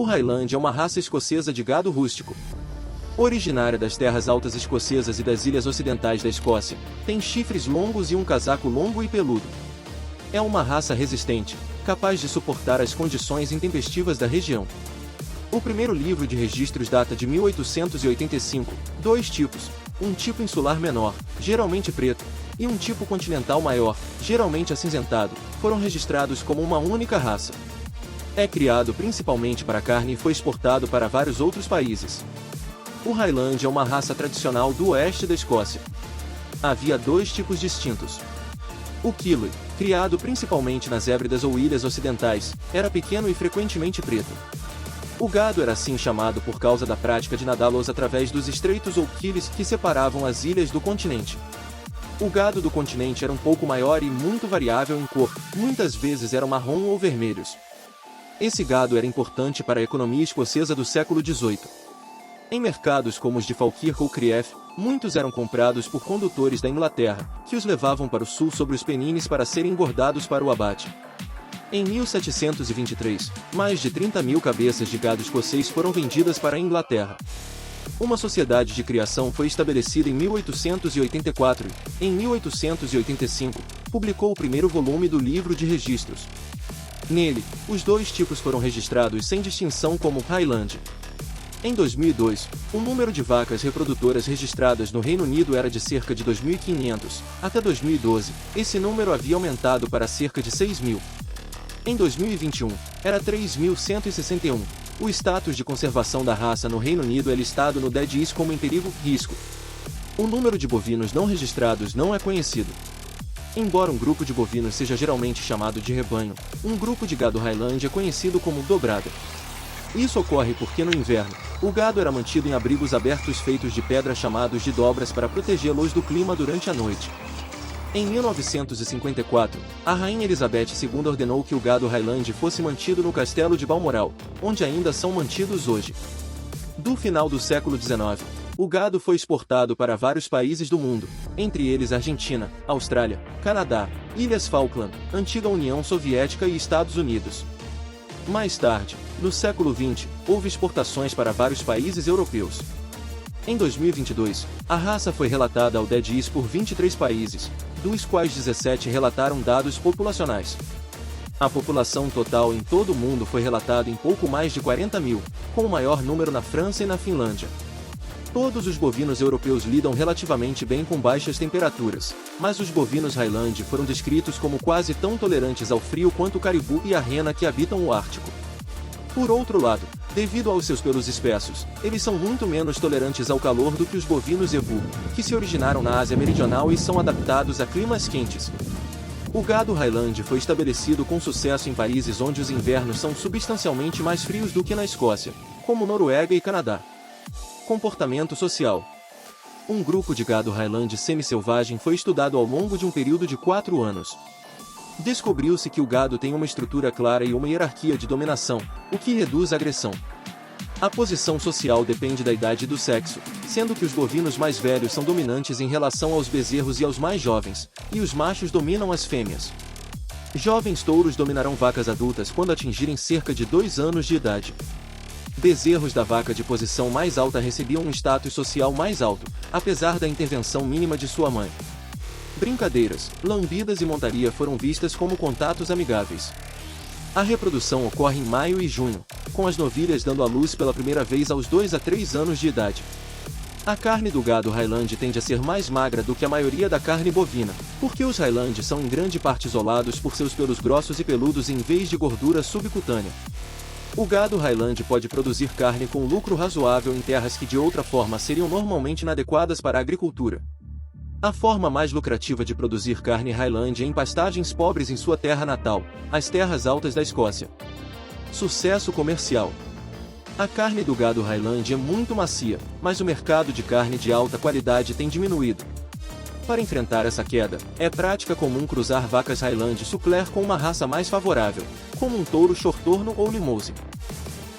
O Highland é uma raça escocesa de gado rústico. Originária das terras altas escocesas e das ilhas ocidentais da Escócia, tem chifres longos e um casaco longo e peludo. É uma raça resistente, capaz de suportar as condições intempestivas da região. O primeiro livro de registros data de 1885, dois tipos, um tipo insular menor, geralmente preto, e um tipo continental maior, geralmente acinzentado, foram registrados como uma única raça. É criado principalmente para carne e foi exportado para vários outros países. O Highland é uma raça tradicional do oeste da Escócia. Havia dois tipos distintos. O Kielly, criado principalmente nas Hébridas ou Ilhas Ocidentais, era pequeno e frequentemente preto. O gado era assim chamado por causa da prática de nadá-los através dos estreitos ou quilles que separavam as ilhas do continente. O gado do continente era um pouco maior e muito variável em cor, muitas vezes eram marrom ou vermelhos. Esse gado era importante para a economia escocesa do século XVIII. Em mercados como os de Falkirk ou Crieff, muitos eram comprados por condutores da Inglaterra, que os levavam para o sul sobre os penines para serem engordados para o abate. Em 1723, mais de 30.000 cabeças de gado escocês foram vendidas para a Inglaterra. Uma sociedade de criação foi estabelecida em 1884 e, em 1885, publicou o primeiro volume do Livro de Registros. Nele, os dois tipos foram registrados sem distinção como Highland. Em 2002, o número de vacas reprodutoras registradas no Reino Unido era de cerca de 2.500. Até 2012, esse número havia aumentado para cerca de 6.000. Em 2021, era 3.161. O status de conservação da raça no Reino Unido é listado no Dead East como em perigo-risco. O número de bovinos não registrados não é conhecido. Embora um grupo de bovinos seja geralmente chamado de rebanho, um grupo de gado Highland é conhecido como dobrada. Isso ocorre porque no inverno, o gado era mantido em abrigos abertos feitos de pedra chamados de dobras para protegê-los do clima durante a noite. Em 1954, a Rainha Elizabeth II ordenou que o gado Highland fosse mantido no castelo de Balmoral, onde ainda são mantidos hoje. Do final do século XIX, o gado foi exportado para vários países do mundo, entre eles Argentina, Austrália, Canadá, Ilhas Falkland, antiga União Soviética e Estados Unidos. Mais tarde, no século XX, houve exportações para vários países europeus. Em 2022, a raça foi relatada ao Dead East por 23 países, dos quais 17 relataram dados populacionais. A população total em todo o mundo foi relatada em pouco mais de 40.000, com o maior número na França e na Finlândia. Todos os bovinos europeus lidam relativamente bem com baixas temperaturas, mas os bovinos Highland foram descritos como quase tão tolerantes ao frio quanto o caribu e a rena que habitam o Ártico. Por outro lado, devido aos seus pelos espessos, eles são muito menos tolerantes ao calor do que os bovinos Zebu, que se originaram na Ásia Meridional e são adaptados a climas quentes. O gado Highland foi estabelecido com sucesso em países onde os invernos são substancialmente mais frios do que na Escócia, como Noruega e Canadá. Comportamento social. Um grupo de gado Highland semi-selvagem foi estudado ao longo de um período de 4 anos. Descobriu-se que o gado tem uma estrutura clara e uma hierarquia de dominação, o que reduz a agressão. A posição social depende da idade e do sexo, sendo que os bovinos mais velhos são dominantes em relação aos bezerros e aos mais jovens, e os machos dominam as fêmeas. Jovens touros dominarão vacas adultas quando atingirem cerca de 2 anos de idade. Bezerros da vaca de posição mais alta recebiam um status social mais alto, apesar da intervenção mínima de sua mãe. Brincadeiras, lambidas e montaria foram vistas como contatos amigáveis. A reprodução ocorre em maio e junho, com as novilhas dando à luz pela primeira vez aos 2 a 3 anos de idade. A carne do gado Highland tende a ser mais magra do que a maioria da carne bovina, porque os Highland são em grande parte isolados por seus pelos grossos e peludos em vez de gordura subcutânea. O gado Highland pode produzir carne com lucro razoável em terras que de outra forma seriam normalmente inadequadas para a agricultura. A forma mais lucrativa de produzir carne Highland é em pastagens pobres em sua terra natal, as terras altas da Escócia. Sucesso comercial. A carne do gado Highland é muito macia, mas o mercado de carne de alta qualidade tem diminuído. Para enfrentar essa queda, é prática comum cruzar vacas Highland Suppler com uma raça mais favorável, como um touro Shorthorn ou Limousin.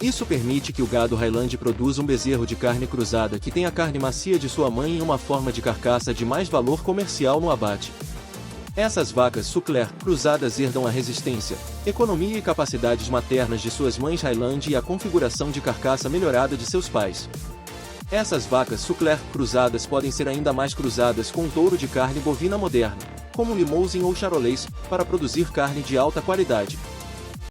Isso permite que o gado Highland produza um bezerro de carne cruzada que tem a carne macia de sua mãe em uma forma de carcaça de mais valor comercial no abate. Essas vacas Suckler cruzadas herdam a resistência, economia e capacidades maternas de suas mães Highland e a configuração de carcaça melhorada de seus pais. Essas vacas Suckler cruzadas podem ser ainda mais cruzadas com um touro de carne bovina moderno, como Limousin ou Charolais, para produzir carne de alta qualidade.